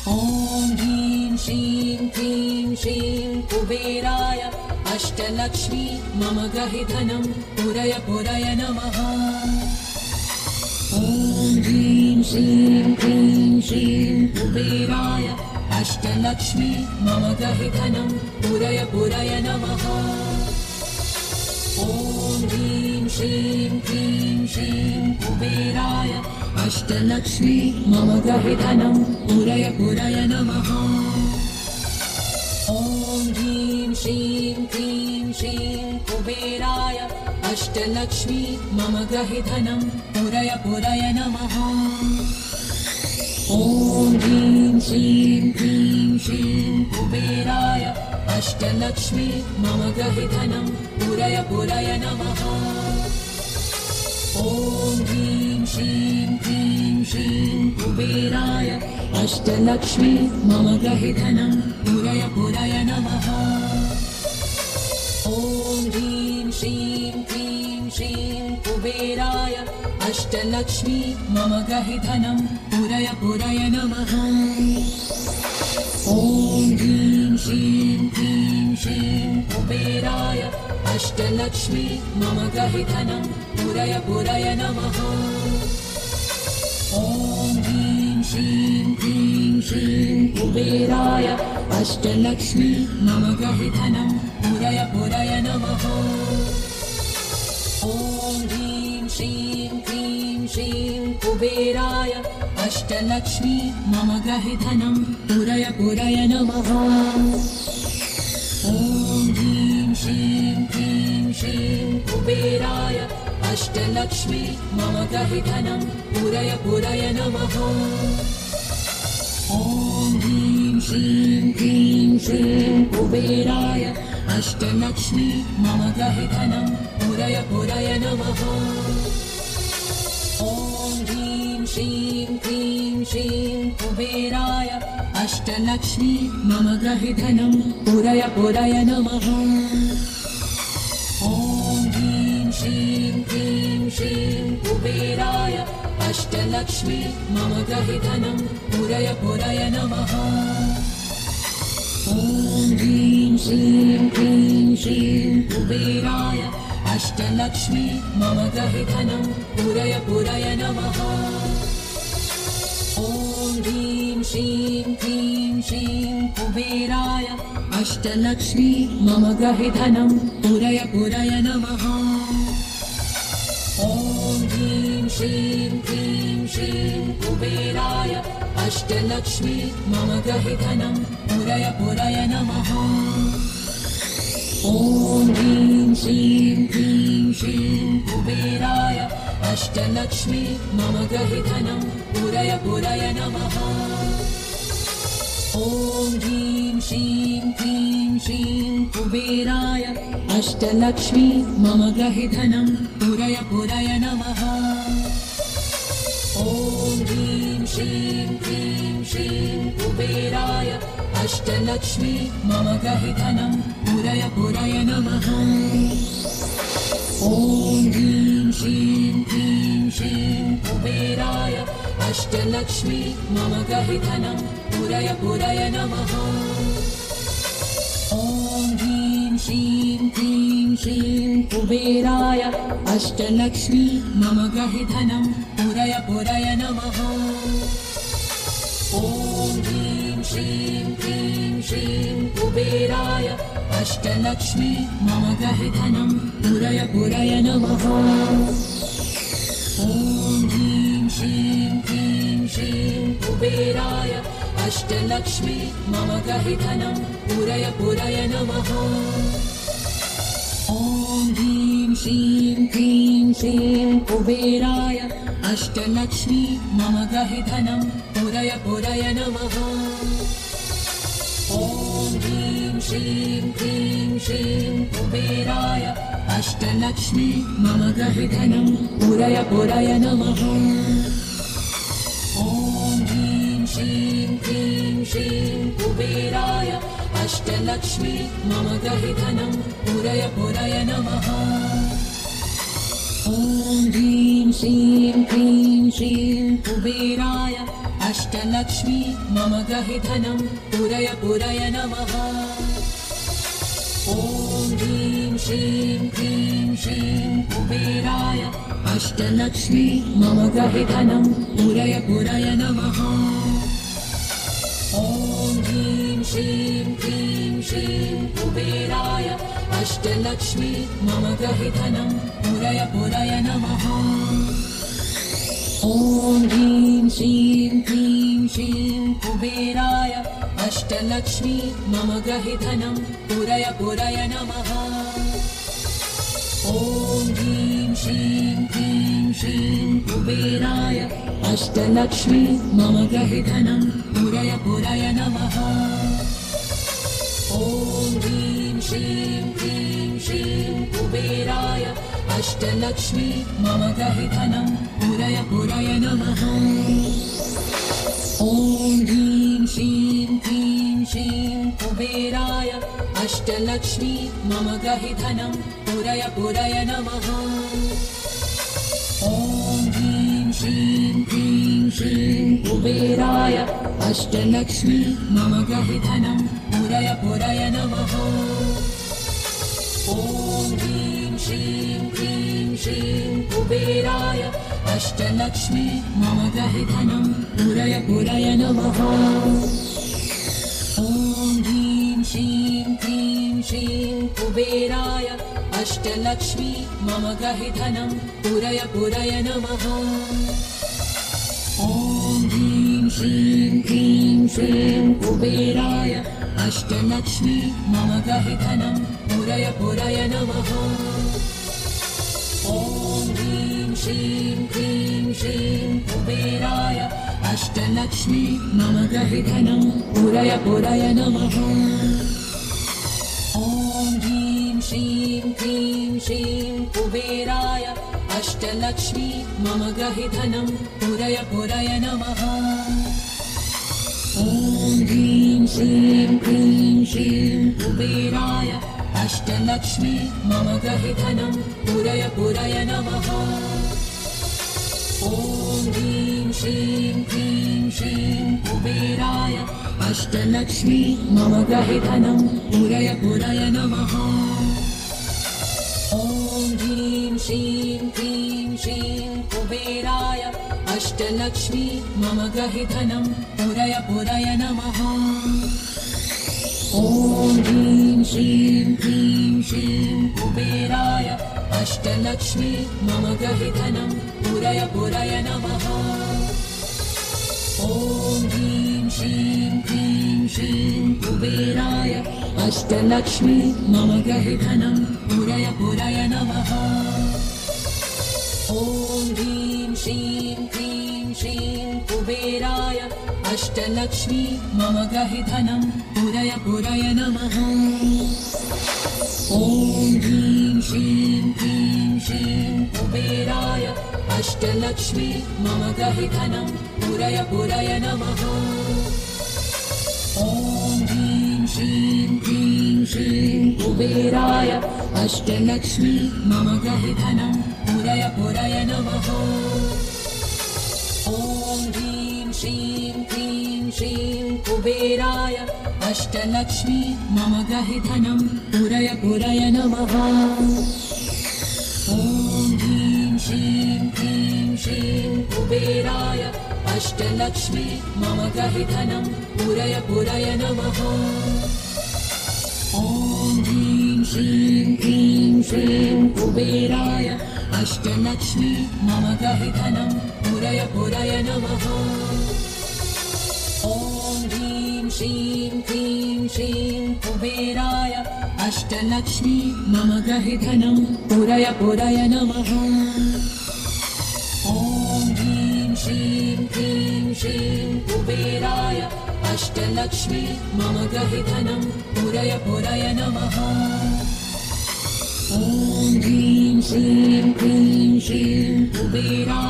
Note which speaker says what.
Speaker 1: ॐ ह्रीं श्रीं क्लीं श्रीं कुबेराय अष्टलक्ष्मी मम गहि धनं पुरय पुरय नमः। ॐ ह्रीं श्रीं क्लीं श्रीं कुबेराय अष्टलक्ष्मी मम गहि धनं पुरय पुरय नमः। ॐ ह्रीं श्रीं क्लीं श्रीं कुबेराय अष्टलक्ष्मी मम गहि धनं पुरय पुरय नमः। ॐ ह्रीं श्रीं क्लीं श्रीं कुबेराय अष्टलक्ष्मी मम गहि धनं पुरय पुरय नमः। ॐ ह्रीं श्रीं क्लीं श्रीं कुबेराय अष्टलक्ष्मी मम गहि धनं पुरय पुरय नमः। ॐ ह्रीं श्रीं क्लीं श्रीं कुबेराय अष्टलक्ष्मी मम गहि धनं पुरय पुरय नमः। ॐ ह्रीं श्रीं क्लीं श्रीं कुबेराय अष्टलक्ष्मी मम गहि धनं पुरय पुरय नमः। ॐ ह्रीं श्रीं क्लीं श्रीं कुबेराय अष्टलक्ष्मी मम गहि धनं पुरय पुरय नमः। ॐ ह्रीं श्रीं क्लीं श्रीं कुबेराय अष्टलक्ष्मी मम गहि धनं पुरय पुरय नमः। ॐ ह्रीं श्रीं क्लीं श्रीं कुबेराय अष्टलक्ष्मी मम गहि धनं पुरय पुरय नमः। ॐ ह्रीं श्रीं क्लीं श्रीं कुबेराय अष्टलक्ष्मी मम गहि धनं पुरय पुरय नमः। ॐ ह्रीं श्रीं क्लीं श्रीं कुबेराय अष्टलक्ष्मी मम गहि धनं पुरय पुरय नमः। ॐ ह्रीं श्रीं क्लीं श्रीं कुबेराय अष्टलक्ष्मी मम गहि धनं पुरय पुरय नमः। ॐ ह्रीं श्रीं क्लीं श्रीं कुबेराय अष्टलक्ष्मी मम गहि धनं पुरय पुरय नमः। ॐ ह्रीं श्रीं क्लीं श्रीं कुबेराय अष्टलक्ष्मी मम गहि धनं पुरय पुरय नमः। ॐ ह्रीं श्रीं क्लीं श्रीं कुबेराय अष्टलक्ष्मी मम गहि धनं पुरय पुरय नमः। ॐ ह्रीं श्रीं क्लीं श्रीं कुबेराय अष्टलक्ष्मी मम गहि धनं पुरय पुरय नमः। ॐ ह्रीं श्रीं क्लीं श्रीं कुबेराय अष्टलक्ष्मी मम गहि धनं पुरय पुरय नमः। ॐ ह्रीं श्रीं क्लीं श्रीं कुबेराय अष्टलक्ष्मी मम गहि धनं पुरय पुरय नमः। ॐ ह्रीं श्रीं क्लीं श्रीं कुबेराय अष्टलक्ष्मी मम गहि धनं पुरय पुरय नमः। ॐ ह्रीं श्रीं क्लीं श्रीं कुबेराय अष्टलक्ष्मी मम गहि धनं पुरय पुरय नमः। ॐ ह्रीं श्रीं क्लीं श्रीं कुबेराय अष्टलक्ष्मी मम गहि धनं पुरय पुरय नमः। ॐ ह्रीं श्रीं क्लीं श्रीं कुबेराय अष्टलक्ष्मी मम गहि धनं पुरय पुरय नमः। ॐ ह्रीं श्रीं क्लीं श्रीं कुबेराय अष्टलक्ष्मी मम गहि धनं पुरय पुरय नमः। ॐ ह्रीं श्रीं क्लीं श्रीं कुबेराय अष्टलक्ष्मी मम गहि धनं पुरय पुरय नमः। ॐ ह्रीं श्रीं क्लीं श्रीं कुबेराय अष्टलक्ष्मी मम गहि धनं पुरय पुरय नमः। ॐ ह्रीं श्रीं क्लीं श्रीं कुबेराय अष्टलक्ष्मी मम गहि धनं पुरय पुरय नमः। ॐ ह्रीं श्रीं क्लीं श्रीं कुबेराय अष्टलक्ष्मी मम गहि धनं पुरय पुरय नमः। ॐ ह्रीं श्रीं क्लीं श्रीं कुबेराय अष्टलक्ष्मी मम गहि धनं पुरय पुरय नमः। ॐ ह्रीं श्रीं क्लीं श्रीं कुबेराय अष्टलक्ष्मी मम गहि धनं पुरय पुरय नमः। ॐ ह्रीं श्रीं क्लीं श्रीं कुबेराय अष्टलक्ष्मी मम गहि धनं पुरय पुरय नमः। ॐ ह्रीं श्रीं क्लीं श्रीं कुबेराय अष्टलक्ष्मी मम गहि धनं पुरय पुरय नमः। ॐ ह्रीं श्रीं क्लीं श्रीं कुबेराय अष्टलक्ष्मी मम गहि धनं पुरय पुरय नमः। ॐ ह्रीं श्रीं क्लीं श्रीं कुबेराय अष्टलक्ष्मी मम गहि धनं पुरय पुरय नमः। ॐ ह्रीं श्रीं क्लीं श्रीं कुबेराय अष्टलक्ष्मी मम गहि धनं पुरय पुरय नमः। ॐ ह्रीं श्रीं क्लीं श्रीं कुबेराय अष्टलक्ष्मी मम गहि धनं पुरय पुरय नमः। ॐ ह्रीं श्रीं क्लीं श्रीं कुबेराय अष्टलक्ष्मी मम गहि धनं पुरय पुरय नमः। ॐ ह्रीं श्रीं क्लीं श्रीं कुबेराय अष्टलक्ष्मी मम गहि धनं पुरय पुरय नमः। ॐ ह्रीं श्रीं क्लीं श्रीं कुबेराय अष्टलक्ष्मी मम गहि धनं पुरय पुरय नमः। ॐ ह्रीं श्रीं क्लीं श्रीं कुबेराय अष्टलक्ष्मी मम गहि धनं पुरय पुरय नमः। ॐ ह्रीं श्रीं क्लीं श्रीं कुबेराय अष्टलक्ष्मी मम गहि धनं पुरय पुरय नमः। ॐ ह्रीं श्रीं क्लीं श्रीं कुबेराय अष्टलक्ष्मी मम गहि धनं पुरय पुरय नमः। ॐ ह्रीं श्रीं क्लीं श्रीं कुबेराय अष्टलक्ष्मी मम गहि धनं पुरय पुरय नमः। ॐ ह्रीं श्रीं क्लीं श्रीं कुबेराय अष्टलक्ष्मी मम गहि धनं पुरय पुरय नमः। ॐ ह्रीं श्रीं क्लीं श्रीं कुबेराय अष्टलक्ष्मी मम गहि धनं पुरय पुरय नमः। ॐ ह्रीं श्रीं क्लीं श्रीं कुबेराय अष्टलक्ष्मी मम गहि धनं पुरय पुरय नमः। ॐ ह्रीं श्रीं क्लीं श्रीं कुबेराय अष्टलक्ष्मी मम गहि धनं पुरय पुरय नमः। ॐ ह्रीं श्रीं क्लीं श्रीं कुबेराय अष्टलक्ष्मी मम गहि धनं पुरय पुरय नमः। ॐ ह्रीं श्रीं क्लीं श्रीं कुबेराय अष्टलक्ष्मी मम गहि धनं पुरय पुरय नमः। ॐ ह्रीं श्रीं क्लीं श्रीं कुबेराय अष्टलक्ष्मी मम गहि धनं पुरय पुरय नमः। ॐ ह्रीं श्रीं क्लीं श्रीं कुबेराय अष्टलक्ष्मी मम गहि धनं पुरय पुरय नमः। ॐ ह्रीं श्रीं क्लीं श्रीं कुबेराय अष्टलक्ष्मी मम गहि धनं पुरय पुरय नमः। ॐ ह्रीं श्रीं क्लीं श्रीं कुबेराय अष्टलक्ष्मी मम गहि धनं पुरय पुरय नमः। ॐ ह्रीं श्रीं क्लीं श्रीं कुबेराय